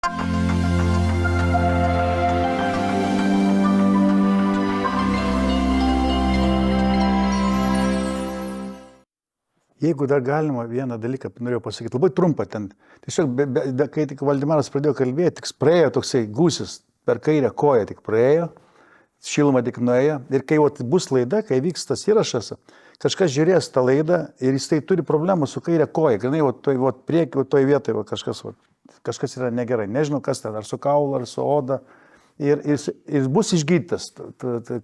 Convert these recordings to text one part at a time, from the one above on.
Jeigu dar galima vieną dalyką norėjau pasakyti, labai trumpą ten. Tiesiog, kai tik Valdemaras pradėjo kalbėti, tik praėjo toksai gūsis per kairę koją, tik praėjo, šilumą tik nuėjo. Ir kai bus laida, kai vyks tas įrašas, kažkas žiūrės tą laidą ir jis tai turi problemą su kairė koja. Grinai, priekį, toj vietoje kažkas yra negerai. Nežinau, kas ten, ar su kaulu, ar su oda. Ir jis bus išgydytas,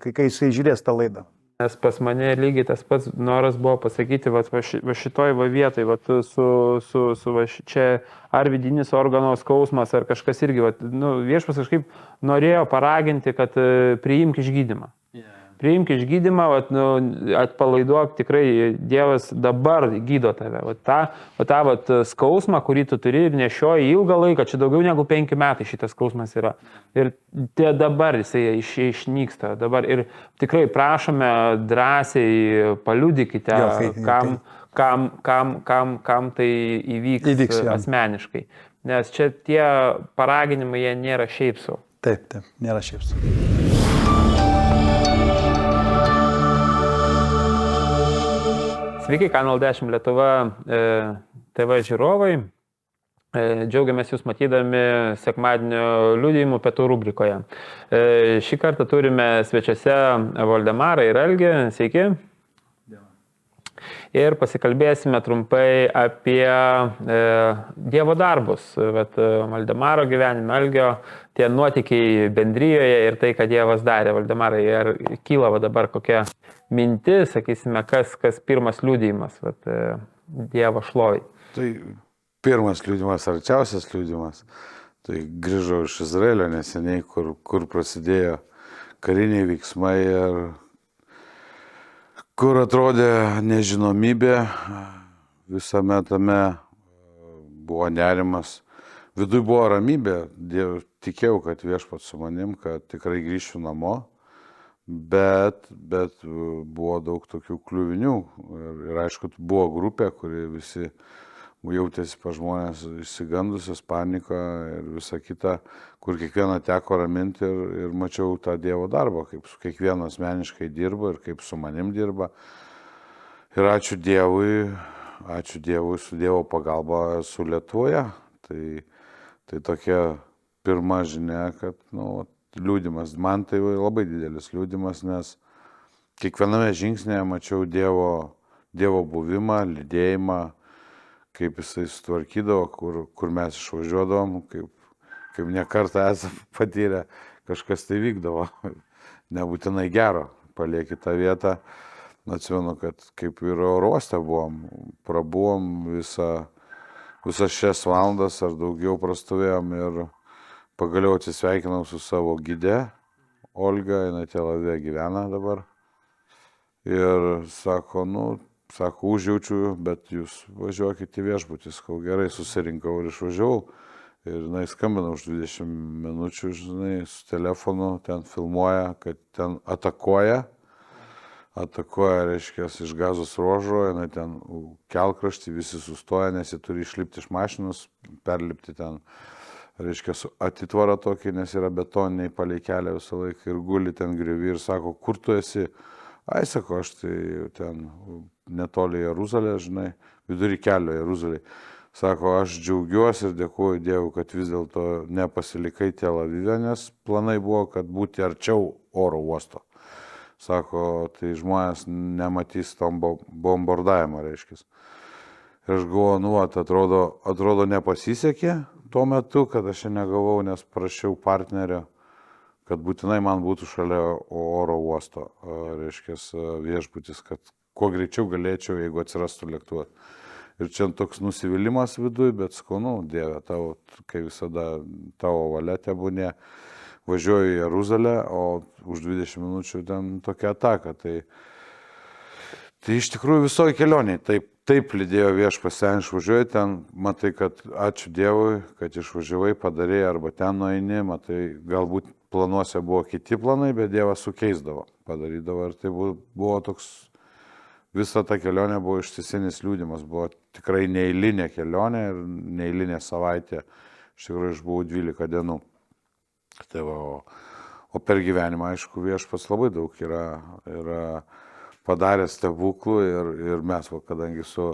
kai jisai žiūrės tą laidą. Nes pas mane lygiai tas pats noras buvo pasakyti, va šitoj vietoj, čia ar vidinis organo skausmas, ar kažkas irgi, viešpas kažkaip norėjo paraginti, kad priimk išgydymą. Priimk išgydymą, atpalaiduok, tikrai Dievas dabar gydo tave. Ta skausmą, kurį tu turi ir nešioji ilgą laiką, čia daugiau negu 5 metai šitas skausmas yra. Ir dabar jisai išnyksta. Dabar ir tikrai prašome drąsiai, paliudykite, kam tai įvyks asmeniškai. Nes čia tie paraginimai, jie nėra šiaip sau. Taip, nėra šiaip sau. Sveiki, Kanal 10 Lietuva TV žiūrovai. Džiaugiamės jūs matydami sekmadienio liudijimų pietų rubrikoje. Šį kartą turime svečiuose Valdemarą ir Algį. Sveiki. Ir pasikalbėsime trumpai apie Dievo darbus. Valdemaro gyvenime, Algio, tie nuotykiai bendrijoje ir tai, ką Dievas darė. Valdemarai, ar kyla dabar kokia mintis, sakysime, kas pirmas liudijimas Dievo šlovai? Tai pirmas liudijimas, arčiausias liudijimas. Tai grįžau iš Izraelio neseniai, kur prasidėjo kariniai veiksmai ir kur atrodė nežinomybė, visame tame buvo nerimas. Viduj buvo ramybė, tikėjau, kad Viešpats su manim, kad tikrai grįšiu namo, bet buvo daug tokių kliuvinių. Ir aišku, buvo grupė, kuri visi jautėsi pa žmonės išsigandusios, panika ir visa kita, kur kiekvieną teko raminti ir mačiau tą Dievo darbą, kaip su kiekvienu asmeniškai dirba ir kaip su manim dirba. Ir ačiū Dievui, su Dievo pagalba esu Lietuvoje. Tai tokia pirma žinia, kad liudimas, man tai labai didelis liudimas, nes kiekviename žingsnėje mačiau Dievo buvimą, lydėjimą, kaip jisai sutvarkydavo, kur mes išvažiuodavom, kaip ne kartą esame patyrę, kažkas tai vykdavo, nebūtinai gero, palieki tą vietą. Atsimenu, kad kaip ir oro uoste buvom, prabuvom visas 6 valandas ar daugiau prastovėjom ir pagaliau atsisveikinau su savo gide, Olga, jinai Tel Avive gyvena dabar. Ir sako, užjaučiu, bet jūs važiuokite į viešbutį, sakau, gerai, susirinkau ir išvažiavau. Ir jinai skambina už 20 minučių, su telefonu, ten filmuoja, kad ten atakuoja, reiškia, iš Gazos ruožo, jinai ten kelkraštį, visi sustoja, nes jie turi išlipti iš mašinos, perlipti ten, reiškia, su atitvarą tokį, nes yra betoniniai palei kelią visą laiką ir guli ten griuvi ir sako, kur tu esi? Ai, sako, aš tai ten netoli Jeruzalės, vidury kelio Jeruzalėje. Sako, aš džiaugiuosi ir dėkuoju Dievui, kad vis dėlto nepasilikai Tel Avive, nes planai buvo, kad būti arčiau oro uosto. Sako, tai žmonės nematys tom bombardavimo, reiškia. Ir aš galvoju, atrodo nepasisekė tuo metu, kad aš čia negavau, nes prašiau partnerio, kad būtinai man būtų šalia oro uosto, reiškia, viešbutis, kad kuo greičiau galėčiau, jeigu atsirastų lėktuvas. Ir čia toks nusivylimas viduj, bet sakau, Dieve, tavo, kai visada tavo valia tebūnė, važiuoju į Jeruzalę, o už 20 minučių ten tokia ataka. Tai iš tikrųjų visoje kelionėje taip lydėjo Viešpats, ten išvažiuoji, ten matai, kad ačiū Dievui, kad išvažiavai, padarėjai arba ten nueini, matai, galbūt planuose buvo kiti planai, bet Dievas sukeisdavo, padarydavo. Ir tai buvo toks, visa ta kelionė buvo ištisinis liudijimas, buvo tikrai neeilinė kelionė ir neeilinė savaitė iš tikrųjų išbuvau 12 dienų. Tai va, o per gyvenimą, aišku, viešpats labai daug yra padaręs stebuklų ir mes, va, kadangi su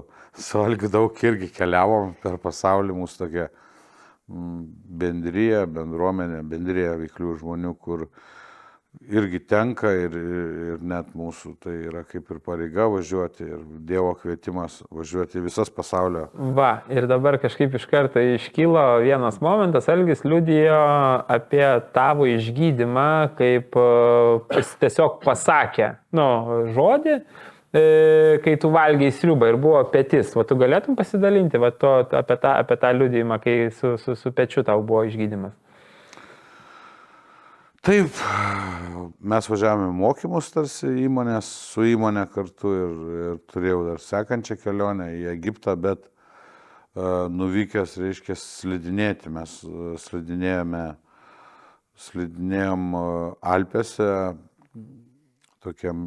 Algiu daug irgi keliavom per pasaulį, mūsų tokia bendrija veiklių žmonių, kur irgi tenka ir net mūsų tai yra kaip ir pareiga važiuoti ir Dievo kvietimas važiuoti į visas pasaulio. Va, ir dabar kažkaip iš karto iškylo vienas momentas, Algis liudijo apie tavo išgydymą, kaip jis tiesiog pasakė, žodį, kai tu valgiai sriubą ir buvo petis. Va, tu galėtum pasidalinti apie tą liudijimą, kai su pečiu tau buvo išgydymas? Taip, mes važiavome mokymus tarsi su įmonė kartu ir turėjau dar sekančią kelionę į Egiptą, bet nuvykęs, reiškia, slidinėti. Mes slidinėjom Alpėse, tokiam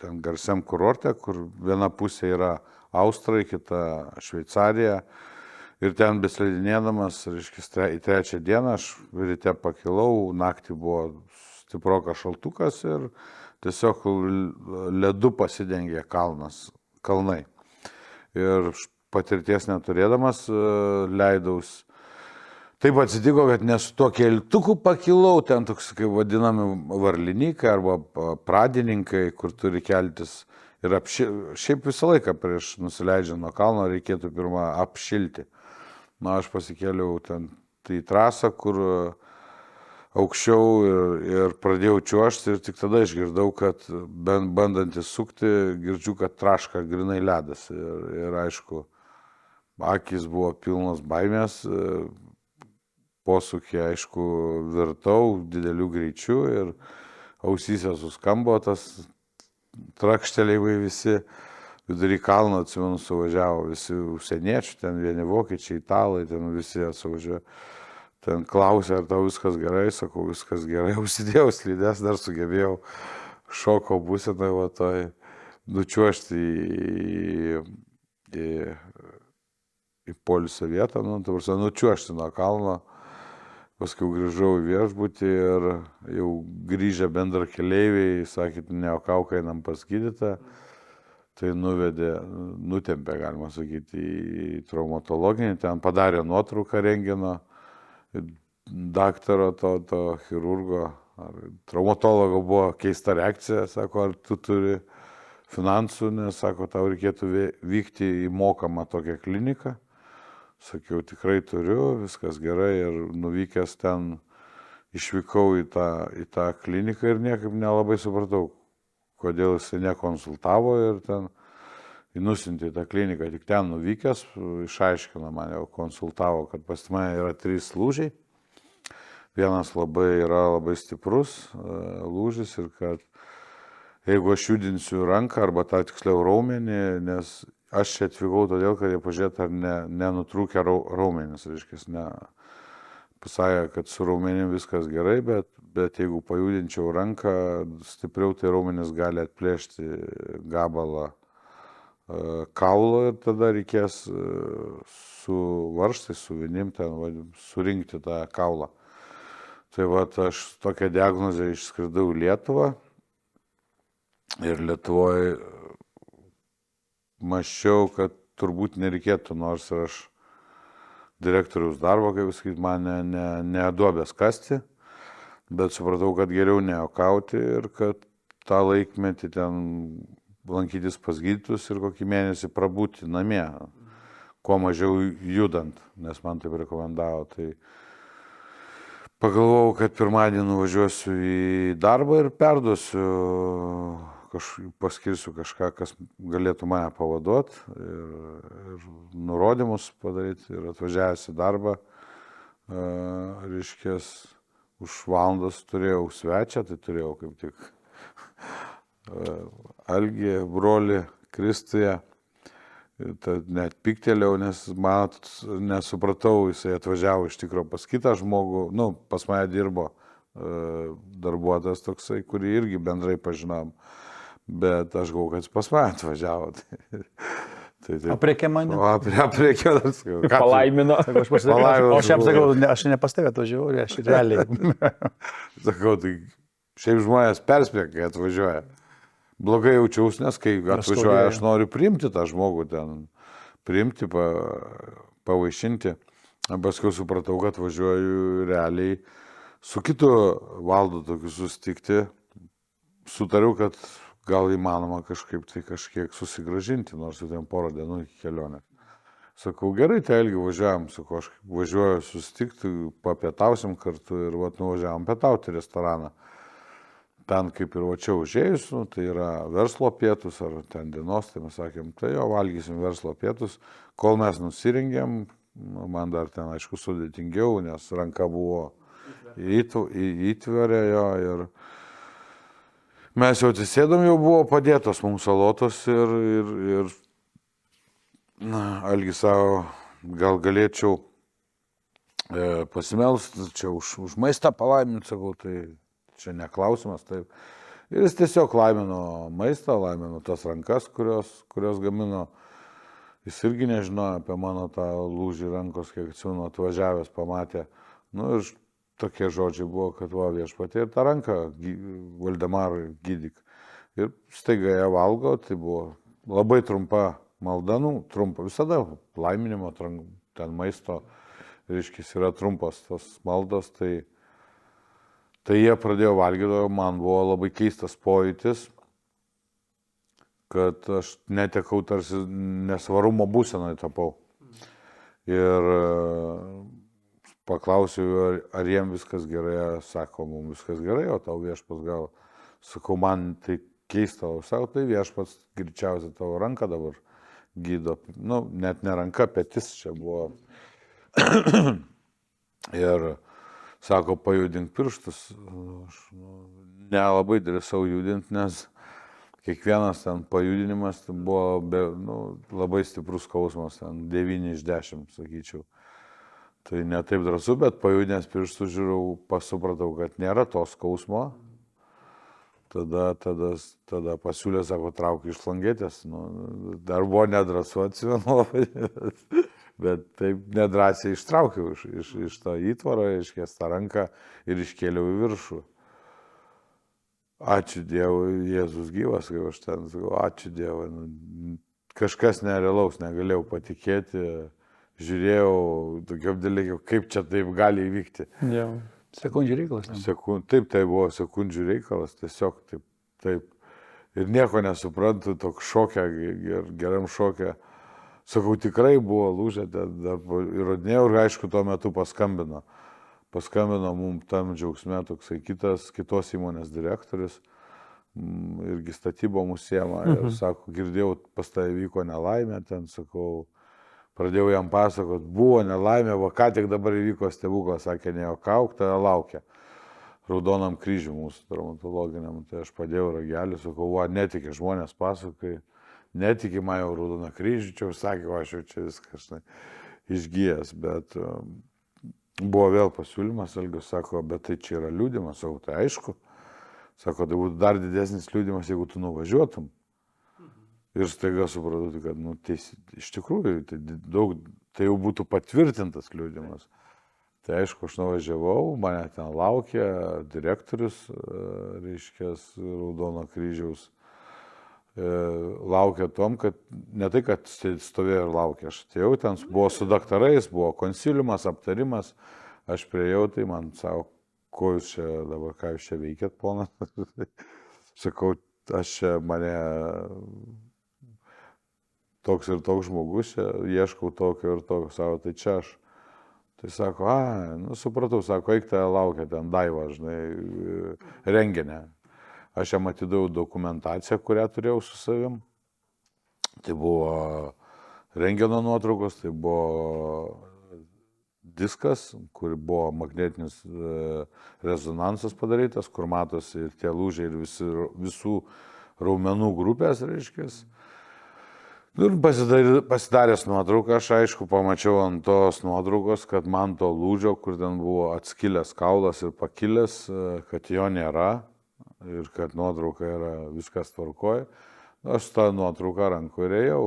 ten garsiam kurorte, kur viena pusė yra Austrai, kita Šveicarija. Ir ten beslidinėdamas, reiškia, į 3 dieną aš ryte pakilau, naktį buvo stiprokas šaltukas ir tiesiog ledu pasidengė kalnai. Ir patirties neturėdamas leidaus. Taip atsitiko, kad ne su tuo keltuku pakilau, ten toks, kaip vadinami, varlininkai arba pradininkai, kur turi keltis. Ir šiaip visą laiką prieš nusileidžiant nuo kalno reikėtų pirmą apšilti. Aš pasikėliau ten į trasą, kur aukščiau ir pradėjau čiuožti ir tik tada išgirdau, kad bandantis sukti, girdžiu, kad traška grinai ledas. Ir aišku, akis buvo pilnos baimės, posūkį, aišku, virtau dideliu greičiu ir ausyse suskambo tas trakštelėjimai visi. Vidury kalno, atsimenu, suvažiavo visi užsieniečiai, ten vieni vokiečiai, italai, ten visi suvažiavo. Ten klausė, ar tau viskas gerai, sakau, viskas gerai, užsidėjau slides, dar sugebėjau šoko būsenai, va toj nučiuožti į poilsio vietą, nučiuožti nuo kalno. Paskui grįžau į viešbutį ir jau grįžę bendrakeleiviai, sakė, nejuokauk, einam pas gydytoją. Tai nutempė, galima sakyti, į traumatologinį, ten padarė nuotrauką rentgeno, daktaro, to chirurgo, traumatologo buvo keista reakcija, sako, ar tu turi finansų, nes, sako, tau reikėtų vykti į mokamą tokią kliniką. Sakiau, tikrai turiu, viskas gerai ir nuvykęs ten išvykau į tą kliniką ir niekaip nelabai supratau, kodėl jisai nekonsultavo ir ten nusiuntė į tą kliniką. Tik ten nuvykęs, išaiškino mane, konsultavo, kad pas mane yra 3 lūžiai. Vienas yra labai stiprus lūžis ir kad jeigu aš judinsiu ranką arba tą tiksliau raumenį, nes aš čia atvykau todėl, kad jie pažiūrėtų, ar nenutrūkę raumenis, reiškia, pasakė, kad su raumenim viskas gerai, bet jeigu pajudinčiau ranką stipriau, tai raumenis gali atplėšti gabalą kaulo ir tada reikės su varžtais, su vinim ten surinkti tą kaulą. Tai aš tokią diagnozę išskridau į Lietuvą ir Lietuvoje mąsčiau, kad turbūt nereikėtų, nors ir aš direktoriaus darbo, kaip sakyti, man neduobės kasti, bet supratau, kad geriau nejuokauti ir kad tą laikmetį ten lankytis pas gydytojus ir kokį mėnesį prabūti namie, kuo mažiau judant, nes man taip rekomendavo. Tai pagalvojau, kad pirmadienį nuvažiuosiu į darbą ir perduosiu, paskirsiu kažką, kas galėtų mane pavaduoti ir nurodymus padaryti. Ir atvažiavęs į darbą, reiškės, už valandas turėjau svečią, tai turėjau kaip tik Algį, brolį Kristuje. Tad net piktelėjau, nes nesupratau, jisai atvažiavo iš tikrųjų pas kitą žmogų, pas mane dirbo darbuotojas toksai, kurį irgi bendrai pažinom, bet aš galvoju, kad jis pas mane atvažiavo. Tai taip. Apriekė mane. O apriekė dar sakau. ką tu- Palaimino. Sako, aš pasakiau, Palaiminau, o aš jam sakau. sakau, ne, aš ne pas tave atvažiavau, aš realiai. Sakau, tai šiaip žmonės perspėja, kai atvažiuoja. Blogai jaučiausi, nes kai atvažiuoja, aš noriu priimti tą žmogų ten, priimti, pavaišinti. Paskui supratau, kad važiuoju realiai su kitu valdu tokiu susitikti. Sutariau, kad gal įmanoma kažkaip tai kažkiek susigražinti, nors jau ten porą dienų iki kelionės. Sakau, gerai, tai ilgi važiuojam, sakau, aš važiuoju susitikti, papietausim kartu ir vat nuvažiavam pietauti į restoraną. Ten kaip ir va čia užėjus, nu, tai yra verslo pietus ar ten dienos, tai mes sakėm, tai jo valgysim verslo pietus, kol mes nusirengėm, nu, man dar ten aišku sudėtingiau, nes ranka buvo įtverė jo ir mes jau atsisėdom, jau buvo padėtos mums salotos ir na, Algis savo, gal galėčiau pasimelsti, čia už maistą palaiminti, sakau, tai čia neklausimas, taip. Ir jis tiesiog laimino maistą, laimino tas rankas, kurios gamino. Jis irgi nežinojo apie mano tą lūžį rankos, kiek atsimenu, atvažiavęs pamatė. Nu ir tokie žodžiai buvo, kad va viešpatie ir tą ranką Valdemarui gydyk. Ir staiga ją valgo, tai buvo labai trumpa malda, nu, trumpa, visada laiminimo, ten maisto, reiškia, yra trumpas tos maldos, tai jie pradėjo valgyti, man buvo labai keistas pojūtis, kad aš netekau tarsi nesvarumo būsenoje tapau. Ir paklausiau, ar jiem viskas gerai, sako, mums viskas gerai, o tau viešpats gal, sakau, man tai keista, o sako, tai viešpats greičiausiai tavo ranką dabar gydo, nu, net ne ranka, petis čia buvo. Ir sako, pajudink pirštus, aš nelabai drįsau judinti, nes kiekvienas ten pajudinimas tai buvo labai stiprus skausmas, ten 9 iš 10, sakyčiau. Tai ne taip drąsu, bet pajudinęs pirštus žiūrėjau, pasupratau, kad nėra to skausmo. Tada pasiūlė, sako, trauk iš flangetės. Nu, dar buvo nedrąsu, atsimenu labai, bet taip nedrąsiai ištraukiau iš tą įtvarą, iškės tą ranką ir iškėliau į viršų. Ačiū Dievui, Jėzus gyvas, kaip aš ten sakau, ačiū Dievui. Nu, kažkas nerealaus, negalėjau patikėti, žiūrėjau tokiam dalykam, kaip čia taip gali įvykti. Jau. Sekundžių reikalas. Taip, tai buvo sekundžių reikalas, tiesiog taip. Ir nieko nesuprantu, toks šokė, geram šokė. Sakau, tikrai buvo lūžę, dar įrodinėjau ir aišku, tuo metu paskambino. Paskambino mums tam džiaugsme toksai kitos įmonės direktorius, irgi statybom užsiema ir sako, girdėjau, pas tai vyko nelaimė, ten sakau, pradėjau jam pasakot, buvo nelaimė, va ką tik dabar įvyko stebuklas, sakė, nejuokauk, tave laukia. Raudonam kryžiui mūsų traumatologiniam, tai aš padėjau ragelį, sakau, va, netikė žmonės pasakai, netikė man jau raudoną kryžių, čia sakė, va, aš jau čia viskas išgyjęs, bet buvo vėl pasiūlymas, Algis sako, bet tai čia yra liudimas, sakau, tai aišku, sako, tai būtų dar didesnis liudimas, jeigu tu nuvažiuotum. Ir staiga supratau, kad, nu, iš tikrųjų, tai jau būtų patvirtintas liudimas. Tai aišku, aš nuvažiavau, mane ten laukė direktorius, reiškia, Raudono kryžiaus, laukė tom, kad ne tai, kad stovėjo ir laukė, aš atėjau, ten buvo su daktarais, buvo konsiliumas, aptarimas, aš priejau, tai man sako, ko jūs čia dabar, ką jūs čia veikėt, ponas? Sakau, aš čia mane toks ir toks žmogus, ieškau tokio ir tokio, sako, tai čia aš. Tai sako, nu supratau, sako, eik tave laukia ten Daiva, žinai, renginę. Aš jam atidaviau dokumentaciją, kurią turėjau su savim. Tai buvo rengino nuotraukos, tai buvo diskas, kur buvo magnetinis rezonansas padarytas, kur matosi ir tie lūžiai ir visų raumenų grupės, reiškės. Ir pasidaręs nuotrauką, aš aišku pamačiau ant tos nuotraukos, kad man to lūžio, kur ten buvo atskilęs kaulas ir pakilęs, kad jo nėra ir kad nuotrauka yra viskas tvarkoja. Aš tą nuotrauką rankų ir ėjau,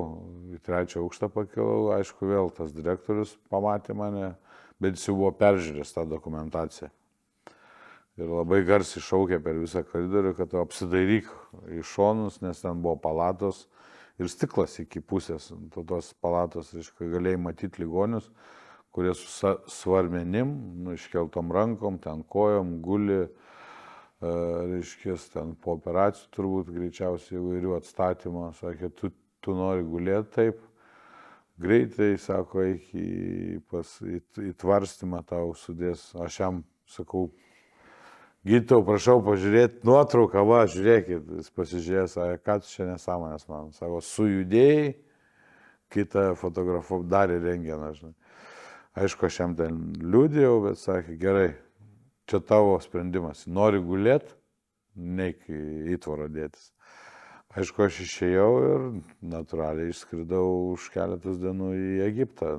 į 3 aukštą pakilau, aišku, vėl tas direktorius pamatė mane, bet jis jau buvo peržiūrėjęs tą dokumentaciją. Ir labai garsiai šaukė per visą koridorių, kad tu apsidairyk į šonus, nes ten buvo palatos ir stiklas iki pusės. Tos palatos, reiškia, galėjai matyti ligonius, kurie su svarmenim, iškeltom rankom, ten kojom, guli, reiškia, ten po operacijų turbūt greičiausiai įvairių atstatymą. Sakė, tu nori gulėti taip, greitai, sako, eik į tvarstymą tau sudės. Aš jam sakau, gydytojau, prašau pažiūrėti nuotrauką, va, žiūrėkit, jis pasižiūrėjo, sakė, ką tu čia nesąmonės man. Sako, sujudėjai, kitą fotografą darė rentgeną, žinai. Aišku, aš jam ten liūdėjau, bet sakė, gerai, čia tavo sprendimas. Nori gulėti, neik į įtvarą dėtis. Aišku, aš išėjau ir natūraliai išskridau už keletos dienų į Egiptą.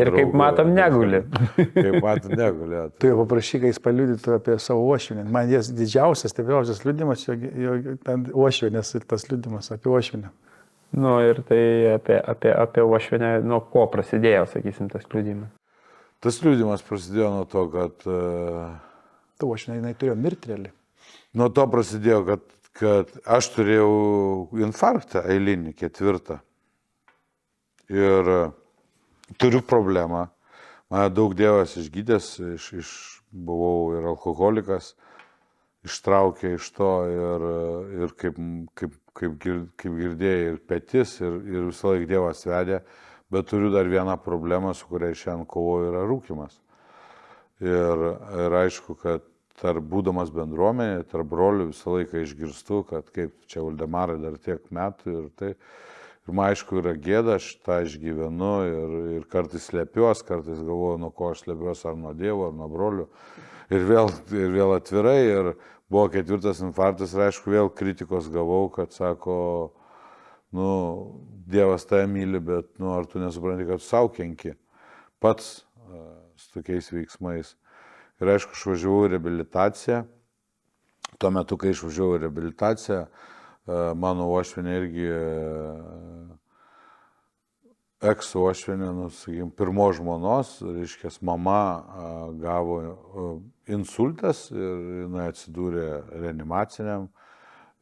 Ir kaip matom, neguli. Kaip matom, neguli. Tu jau paprašyk, kad jis paliudytų apie savo uošvinę. Man jis didžiausias, stipriausias liudimas, jo ten uošvinės ir tas liudimas apie uošvinę. Nu ir tai apie uošvinę, nuo ko prasidėjo, sakysim, tas liudimas. Tas liudimas prasidėjo nuo to, kad... Tu uošvinė, jinai turėjo mirti realiai. Nuo to prasidėjo, kad aš turėjau infarktą eilinį 4. Ir turiu problemą. Mane daug Dievas išgydęs, buvau ir alkoholikas, ištraukė iš to ir kaip girdėjai ir petis, ir visą laiką Dievas vedė, bet turiu dar vieną problemą, su kuria šiandien kovoju, yra rūkymas. Ir aišku, kad būdamas bendruomenėje, tarp brolių visą laiką išgirstu, kad kaip čia Valdemarai dar tiek metų ir tai. Ir man aišku yra gėda, aš tą išgyvenu ir kartais slepiuos, kartais galvoju, nuo ko aš slepiuos, ar nuo Dievo, ar nuo brolių. Ir vėl atvirai, ir buvo 4. infarktas ir aišku vėl kritikos gavau, kad sako, nu, Dievas tave myli, bet, nu, ar tu nesupranti, kad tu savo kenki pats su tokiais veiksmais. Ir aišku, aš važiavau į reabilitaciją. Tuo metu, kai išvažiavau į reabilitaciją, mano uošvinė irgi ex-uošvinė, nu, sakykim, pirmos žmonos, reiškia, mama gavo insultas ir jinai atsidūrė reanimaciniam.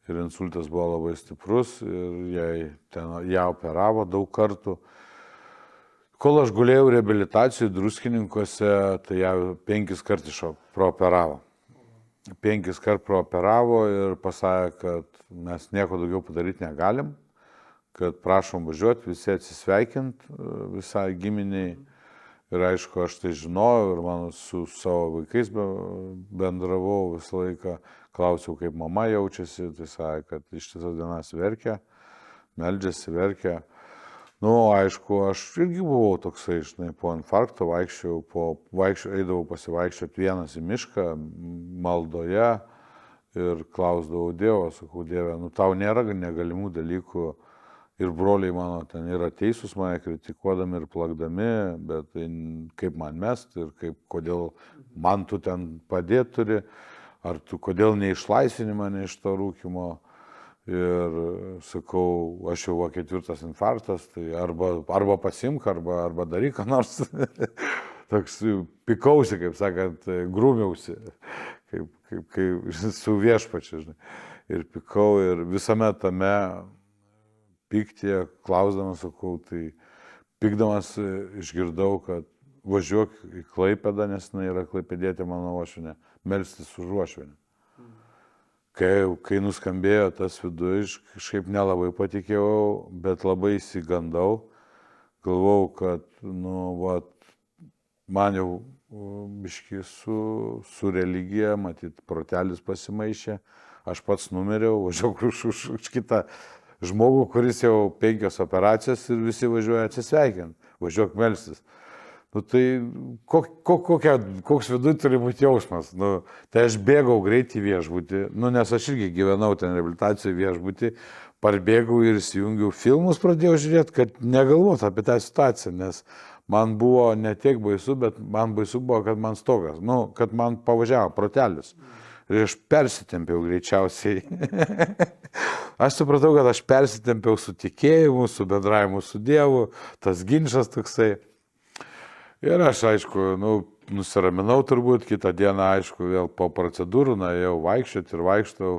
Ir insultas buvo labai stiprus ir ją operavo daug kartų. Kol aš gulėjau reabilitacijų Druskininkuose, tai ją 5 kartų prooperavo. 5 kartų prooperavo ir pasakė, kad mes nieko daugiau padaryti negalim, kad prašom važiuoti, visi atsisveikint, visai giminiai. Ir aišku, aš tai žinojau ir man su savo vaikais bendravau visą laiką, klausiau, kaip mama jaučiasi, tai sakė, kad ištisas dienas verkia, meldžiasi, verkia. Nu, aišku, aš irgi buvau toksai, žinai, po infarkto eidavau pasivaikščioti vienas į mišką, maldoje ir klausdavau Dievo, sakau, Dieve, nu tau nėra negalimų dalykų ir broliai mano ten yra teisūs mane kritikuodami ir plakdami, bet tai kaip man mest ir kodėl man tu ten padėti turi, ar tu kodėl neišlaisvini mane iš to rūkymo. Ir sakau, aš jau 4. infarktas, tai arba pasimk, arba daryk, ką nors. Toks pikausi, kaip sakant, grūmiausi, kaip su viešpačiu, žinai. Ir pikau ir visame tame piktyje, klausdamas, sakau, tai pikdamas išgirdau, kad važiuok į Klaipėdą, nes jinai yra klaipėdietė mano uošvinė, melstis už uošvinę. Kai nuskambėjo tas viduj, kažkaip nelabai patikėjau, bet labai įsigandau. Galvau, kad, nu, vat, man jau biški su religija, matyt, protelis pasimaišė. Aš pats numeriau, važiavau už kitą žmogų, kuris jau 5 operacijos ir visi važiuoja atsisveikinti. Važiuok melstis. Nu tai koks viduj turi būti jausmas? Nu, tai aš bėgau greit į viešbutį, nu, nes aš irgi gyvenau ten reabilitacijų viešbutį, parbėgau ir įsijungiau filmus, pradėjau žiūrėti, kad negalvoti apie tą situaciją, nes man buvo ne tiek baisu, bet man baisu buvo, kad man stogas, nu, kad man pavažiavo protelis. ir aš persitempiau greičiausiai. Aš supratau, kad aš persitempiau su tikėjimu, su bendravimu su Dievu, tas ginčas toksai. Ir aš, aišku, nusiraminau turbūt, kitą dieną, aišku, vėl po procedūrų, ėjau vaikščioti ir vaikštau,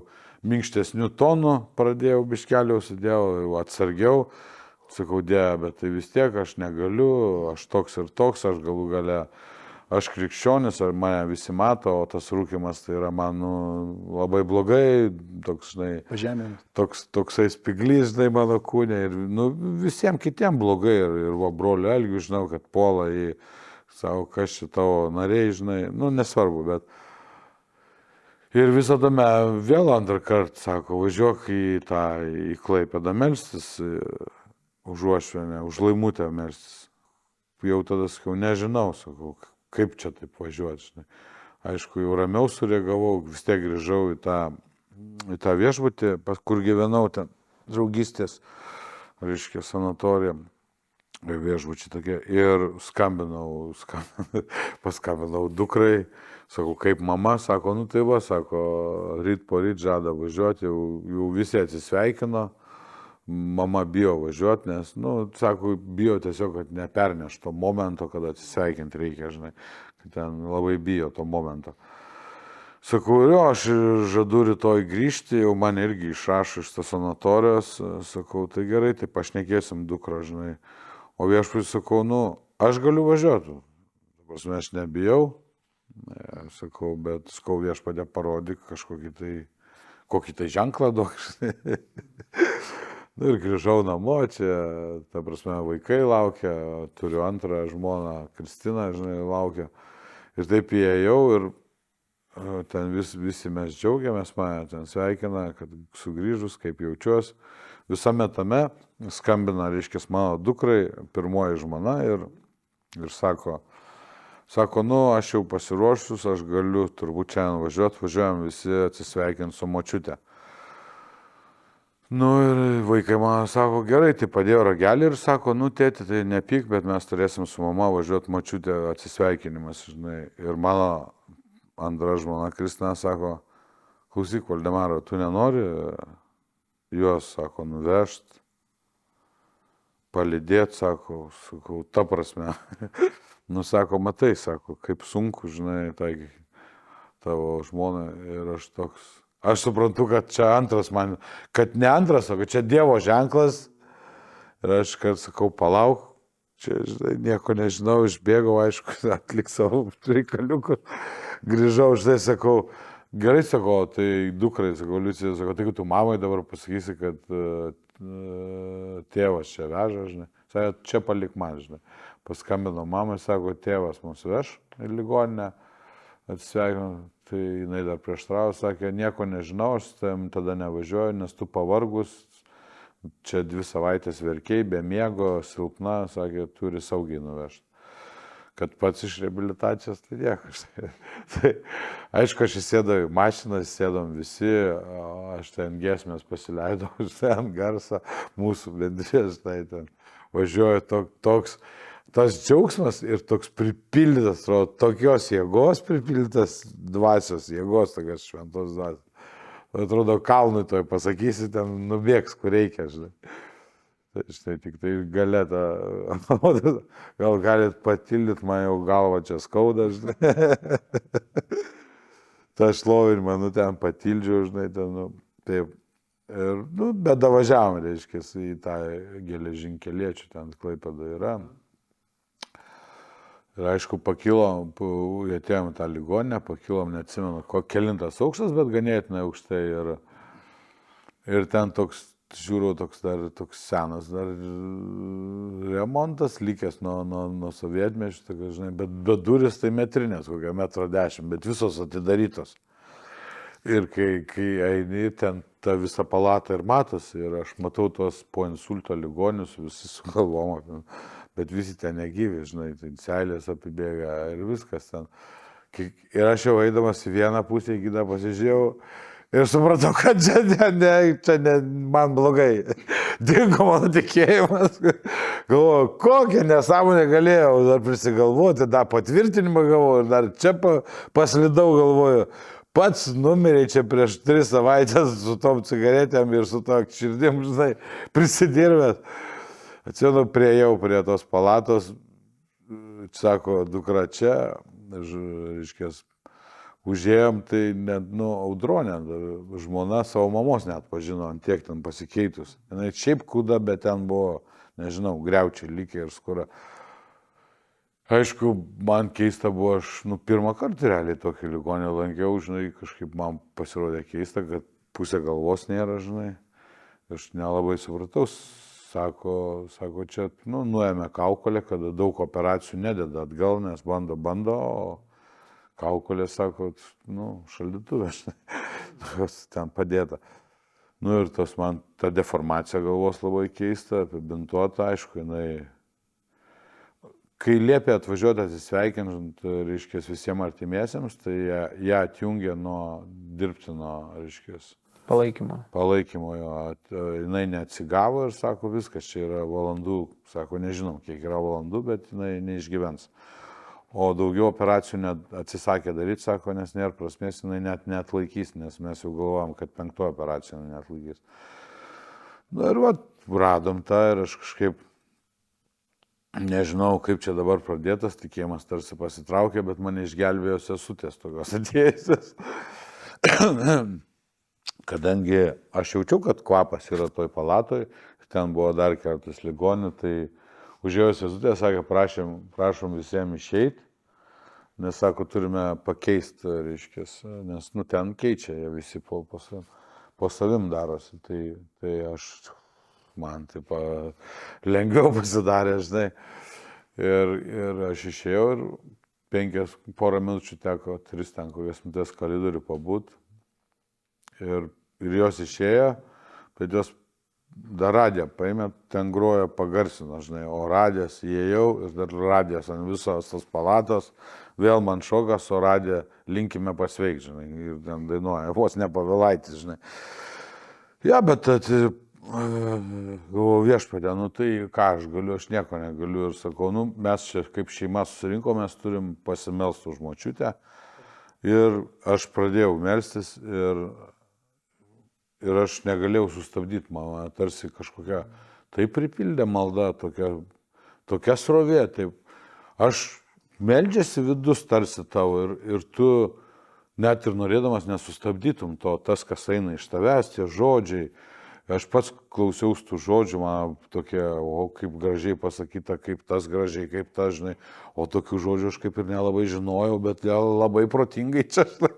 minkštesnių tonų pradėjau biškeliau, sudėjau, atsargiau. Sakau, Dieve, bet tai vis tiek aš negaliu, aš toks ir toks, aš galų gale, aš krikščionis, ar mane visi mato, o tas rūkimas tai yra man labai blogai, toks, žinai, toksai spiglys, žinai, mano kūne ir visiems kitiems blogai. Ir broliu Elgiu žinau, kad puola į savo, kas čia tavo nariai, žinai, nesvarbu, bet. Ir visada vėl antrą kartą, sako, važiuok į Klaipėdą melstis, už Uošvienę, už Laimutę melstis. Jau tada sakiau, nežinau, sakau, kaip čia taip važiuoti, žinai. Aišku, jau ramiau sureagavau, vis tiek grįžau į tą viešbutį, kur gyvenau, ten draugystės, reiškia, sanatorija, viešbučiai tokie. Ir paskambinau dukrai, sakau, kaip mama, sako, tai va, sako, ryt po ryt žada važiuoti, jau visi atsisveikino. Mama bijo važiuoti, nes, sako, bijo tiesiog, kad neperneš to momento, kada atsisveikinti reikia, žinai, kad ten labai bijo to momento. Sakau, aš žadu rytoj grįžti, jau man irgi išrašo iš tos sanatorijos, sakau, tai gerai, tai pašnekėsim dukra, žinai. O viešpats, sakau, aš galiu važiuoti, aš nebijau, sakau, bet sakau, viešpatė parodyk kokį tai ženklą duok, žinai. Ir grįžau namo, čia, ta prasme, vaikai laukia, turiu antrą žmoną, Kristiną, žinai, laukia. Ir taip įėjau ir ten visi mes džiaugiamės, mane ten sveikina, kad sugrįžus, kaip jaučiuosi. Visame tame skambina, reiškia, mano dukrai, pirmoji žmona ir sako, aš jau pasiruošus, aš galiu turbūt čia važiuojam visi atsisveikinti su močiute. Ir vaikai man sako, gerai, tai padėjo ragelį ir sako, tėti, tai nepyk, bet mes turėsim su mama važiuoti močiutė atsisveikinimas, žinai. Ir mano antra žmona Kristina sako, klausyk, Valdemaro, tu nenori juos, sako, nuvežti, palydėti, sakau, ta prasme. Sako, matai, sako, kaip sunku, žinai, tavo žmona ir aš toks. Aš suprantu, kad čia antras man, kad ne antras, o kad čia Dievo ženklas. Ir aš, kad sakau, palauk, čia, žinai, nieko nežinau, išbėgau, aišku, atlik savo reikaliukus. Grįžau, žinai, sakau, gerai, sakau, tai dukrai, sakau, Liucija, sakau, tai tu mamai dabar pasakysi, kad tėvas čia veža, žinai. Sakau, čia palik man, žinai. Paskambino mamai, sako, tėvas mus veš į ligoninę. Atsisveikinu, tai jinai dar prieštravo, sakė, nieko nežinau, aš tada nevažiuoju, nes tu pavargus, čia 2 savaitės verkiai, be miego, silpna, sakė, turi saugiai nuvežti. Kad pats iš reabilitacijos, tai niekas. Tai, aišku, aš įsėdau į mašiną, sėdom visi, aš ten giesmės pasileidau, ten garsą, mūsų bendrės, tai ten važiuoju toks. Tas džiaugsmas ir toks pripildytas, tokios jėgos pripildytas, dvasios jėgos, tokios šventos dvasios. Atrodo, kalnui toj pasakysi, ten nubėgs, kur reikia, žinai. Tai štai tik tai galėta, gal galit patildyti, man jau galva čia skauda, žinai. Ta šlovinimą, ten patildžiau, žinai, ten, taip. Ir, bet davažiavom, reiškia, į tą geležinkeliečių, ten Klaipėda yra. Ir aišku, pakilom, atėjom tą ligoninę, pakilom, neatsimenu, kelintas aukštas, bet ganėtinai aukštai. Ir ten toks, žiūrau, toks senas dar remontas, likęs nuo sovietmečių, žinai, bet duris tai metrinės, kokia 1,10 m, bet visos atidarytos. Ir kai eini, ten ta visa palata ir matosi, ir aš matau tuos po insulto ligonius, visi su galvom. Bet visi ten negyvi, žinai, tai seilės apibėga ir viskas ten. Ir aš jau eidamas į vieną pusę, į kitą pasižiūrėjau ir supratau, kad čia ne, man blogai. Dingo mano tikėjimas. Galvoju, kokią nesąmonę galėjau dar prisigalvoti, dar patvirtinimą galvoju, ir dar čia paslidau, galvoju. pats numirė čia prieš 3 savaitės su tom cigaretėm ir su to širdim, žinai, prisidirbęs. Atsimenu, priejau prie tos palatos, sako, dukra čia, reiškės, užėjom, tai net, Audronė, žmona savo mamos net pažino, ant tiek ten pasikeitus. Jis šiaip kuda, bet ten buvo, nežinau, griaučiai lygiai ir skura. Aišku, man keista buvo, aš, pirmą kartą realiai tokį ligonį lankiau, žinai, kažkaip man pasirodė keista, kad pusė galvos nėra, žinai. Aš nelabai supratau, sako, čia, nuėmė kaukolę, kada daug operacijų nededa atgal, nes bando, o kaukolė, sako, šaldytuvė, ten padėta. Ir tos man, ta deformacija galvos labai keista, apibintuota, aišku, jinai, kai liepė atvažiuoti atsisveikinant, reiškės, visiems artimiesiems, tai ją atjungė nuo dirbtino, reiškės, palaikymo jo. Jinai neatsigavo ir sako, viskas, čia yra valandų, sako, nežinom, kiek yra valandų, bet jinai neišgyvens. O daugiau operacijų atsisakė daryti, sako, nes nėra prasmės, jinai net neatlaikys, nes mes jau galvojam, kad 5 operacijų neatlaikys. Ir radom tą ir aš kažkaip nežinau, kaip čia dabar pradėtas, tikėjimas tarsi pasitraukė, bet mane išgelbėjo sesutės tokios atėjusios. Kadangi aš jaučiau, kad kvapas yra toj palatoj, ten buvo dar keletas ligonių, tai užėjo sesutė, sakė, prašom visiems išeiti, nes, sako, turime pakeisti, reiškės, nes, ten keičia, jie visi po savim darosi, tai man taip lengviau pasidarė, žinai. Ir aš išėjau ir porą minučių teko 3 ten kokias minutės koridorių pabūt. Ir jos išėjo, bet jos dar radiją paėmė, ten grojo pagarsino, žinai, o radijas įėjau ir dar radijas ant visos tos palatos, vėl man šokas, o radiją linkime pasveikti, žinai, ir ten dainuoja, vos nepavėlaitis, žinai. Ja, bet galvoju, viešpatie, tai ką aš galiu, aš nieko negaliu ir sakau, mes čia kaip šeima susirinkom, mes turim pasimelsti už močiutę ir aš pradėjau melstis ir aš negalėjau sustabdyti, man tarsi kažkokia, tai pripildė malda, tokia srovė, taip, aš meldžiasi vidus tarsi tavo ir tu net ir norėdamas nesustabdytum to, tas, kas eina iš tavęs, tie žodžiai. Aš pats klausiausi tų žodžių, man tokie, kaip gražiai pasakyta, kaip tas gražiai, kaip tas, žinai, o tokių žodžių aš kaip ir nelabai žinojau, bet labai protingai čia, žinai,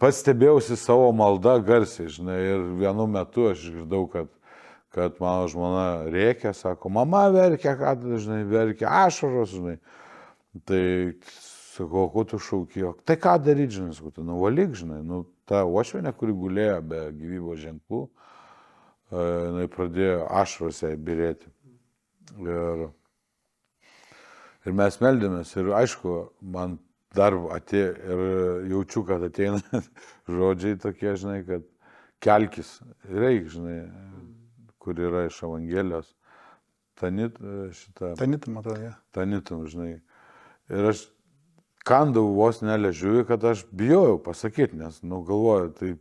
pats stebėjausi savo maldą garsiai, žinai, ir vienu metu aš išgirdau, kad mano žmona rėkia, sako, mama verkia, ką tu, žinai, verkia ašaros, žinai, tai sakau, ko tu šaukijo, tai ką daryti, žinai, sakau, tai nuvalyk, žinai, ta uošvienė, kuri gulėjo be gyvybos ženklų, jinai pradėjo ašaros jai birėti. Ir mes meldėmės ir aišku, man dar atėjo ir jaučiu, kad ateina žodžiai tokie, žinai, kad kelkis, reik, žinai, kur yra iš Evangelijos. Tanitum, atrodo, ja. Tanitum, žinai. Ir aš kandau vos neležiuoju, kad aš bijojau pasakyti, nes, galvoju, tai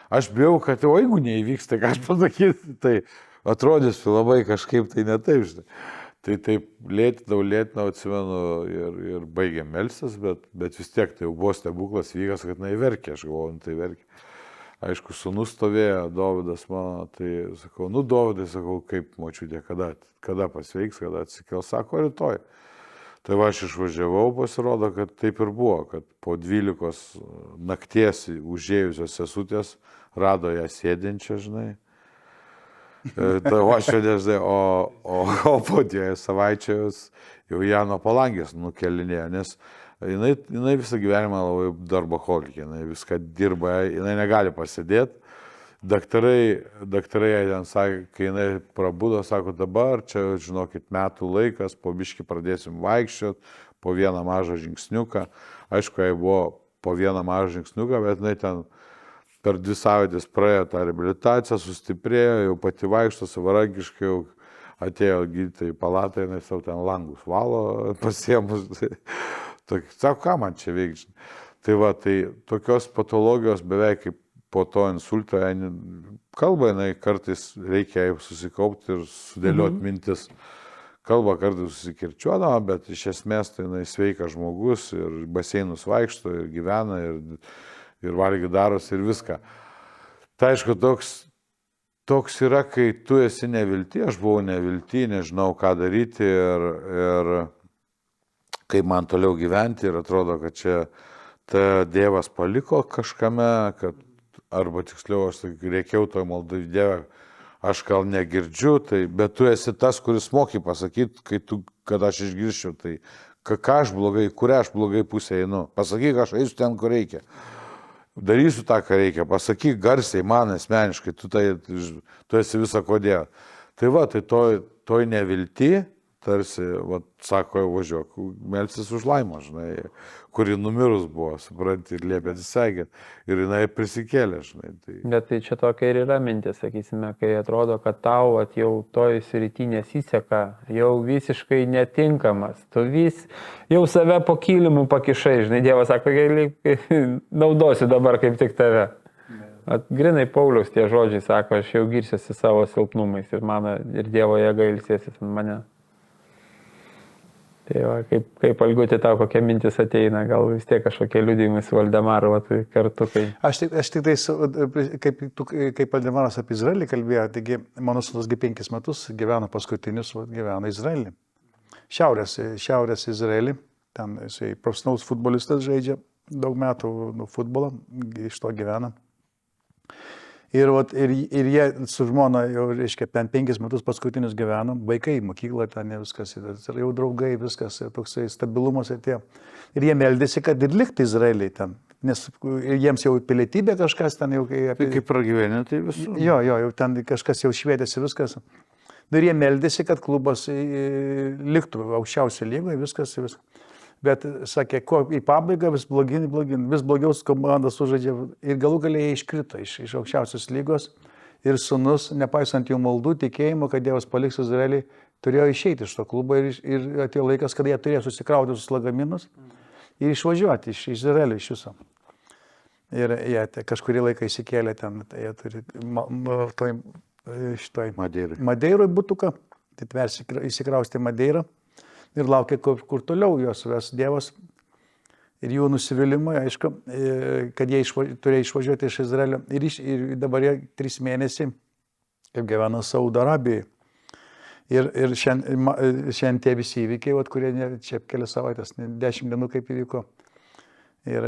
aš bijau, kad jeigu neįvyks, tai ką aš pasakysiu, tai atrodys labai kažkaip tai ne taip, žinai. Tai taip lėtinau, atsimenu ir baigėm melstis, bet vis tiek tai jau buvo stebuklas vykas, kad jinai verkė, aš galvoju, tai verkė. Aišku, sūnus stovėjo, Dovydas mano, tai sakau, Dovydai, sakau, kaip močiutė, kada pasveiks, kada atsikels, sako, rytoj. Tai va, aš išvažiavau, pasirodo, kad taip ir buvo, kad po 12 nakties užėjusios sesutės rado ją sėdinčią, žinai. Tai uošvienė, žinai, o po 2 savaičių jau ją nuo palangės nukelinėjo, nes jinai visą gyvenimą labai darboholikė, jinai viską dirba, jinai negali pasėdėti. Daktarai ten sakė, kai jinai prabudo, sako, dabar čia, žinokit, metų laikas, po biškį pradėsim vaikščioti, po vieną mažą žingsniuką. Aišku, jai buvo po vieną mažą žingsniuką, bet jinai ten per 2 savaitės praėjo tą reabilitaciją, sustiprėjo, jau pati vaikšto savarankiškai, jau atėjo gydytojai į palatą, jinai savo ten langus valo pasiemus. Sako, ką man čia veikti? Tai va, tai tokios patologijos beveik kaip po to insulto, kalba jinai kartais reikia susikaupti ir sudėlioti mintis. Kalba kartais susikirčiuodama, bet iš esmės tai jinai sveikas žmogus ir baseinus vaikšto ir gyvena ir valgy darosi ir viską. Tai aišku, toks yra, kai tu esi nevilti, aš buvau nevilti, nežinau ką daryti ir kaip man toliau gyventi ir atrodo, kad čia Dievas paliko kažkame, kad arba tiksliau aš reikėjau toj maldai Dievą, aš gal negirdžiu, bet tu esi tas, kuris moki pasakyti, kad aš išgirščiau, tai ką aš blogai, kurią aš blogai pusę einu, pasakyk, aš eisiu ten, kur reikia. Darysiu tą, ką reikia, pasakyk garsiai man asmeniškai, tu esi visa kodėl. Tai va, tai toj nevilti, tarsi, va, sako, važiuok, melsis už laimą, žinai, kuri numirus buvo, supranti, ir liepė atsisveikint, ir jinai prisikėlė, žinai. Tai... Bet tai čia tokia ir yra mintis, sakysime, kai atrodo, kad tau jau toj srity nesiseka, jau visiškai netinkamas, tu jau save po kilimu pakišai, žinai, Dievas sako, naudosiu dabar kaip tik tave. Grinai Pauliaus tie žodžiai sako, aš jau girsiuosi savo silpnumais ir Dievo jėga ilsėsis ant mane. Tai va, kaip Algutė tau kokia mintis ateina, gal vis tiek kažkokie liudijimai su Valdemaru tai kartu. Kai... Aš tik tai, kaip Valdemaras apie Izraelį kalbėjo, taigi mano sūnus 5 metus gyveno paskutinius, gyveno Izraelį. Šiaurės Izraelį, ten jisai profesionalus futbolistas žaidžia daug metų futbolą, iš to gyvena. Ir jie su žmona jau, reiškia, 5 metus paskutinius gyveno, vaikai, mokykla ten viskas, jau draugai, viskas, toksai stabilumas atėjo. Ir jie meldėsi, kad ir likti Izraelį ten, nes jiems jau pilietybė kažkas ten jau... Kaip pragyvenė, tai visų. Jo, jau ten kažkas jau švietėsi viskas. Ir jie meldėsi, kad klubas liktų aukščiausio lygoje, viskas. Bet, sakė, į pabaigą vis blogin, vis blogiau komandas sužaidžia ir galų galiai iškrito iš aukščiausios lygos ir sūnus, nepaisant jų maldų, tikėjimo, kad Dievas paliks Izraelį, turėjo išeiti iš to klubo ir atėjo laikas, kada jie turėjo susikrauti visus lagaminus ir išvažiuoti iš Izraelio iš viso. Ir jie kažkurį laiką įsikėlė ten, tai jie turi Madeiroj butuką, tai įsikrausti Madeirą. Ir laukia, kur toliau juos ves Dievas ir jų nusivylimai, aišku, kad jie turėjo išvažiuoti iš Izraelio. Ir dabar jie 3 mėnesiai, kaip gyvena Saudo Arabijoje. Ir šiandien tie visi įvykiai, kurie čia kelias savaitės, 10 dienų kaip įvyko. Ir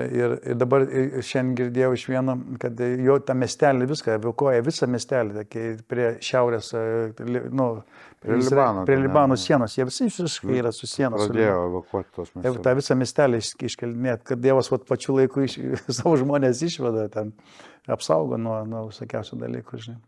dabar šiandien girdėjau iš vieno, kad jo tą miestelį viską evakuoja, visą miestelį, prie šiaurės, prie Libano sienos, jie visi visiškai yra su sienos. Pradėjo evakuoti tos miestelį. Ta visą miestelį iškeldinėti, kad Dievas pačiu laiku savo žmonės išveda ten, apsaugo nuo visokiausių dalykų, žinai.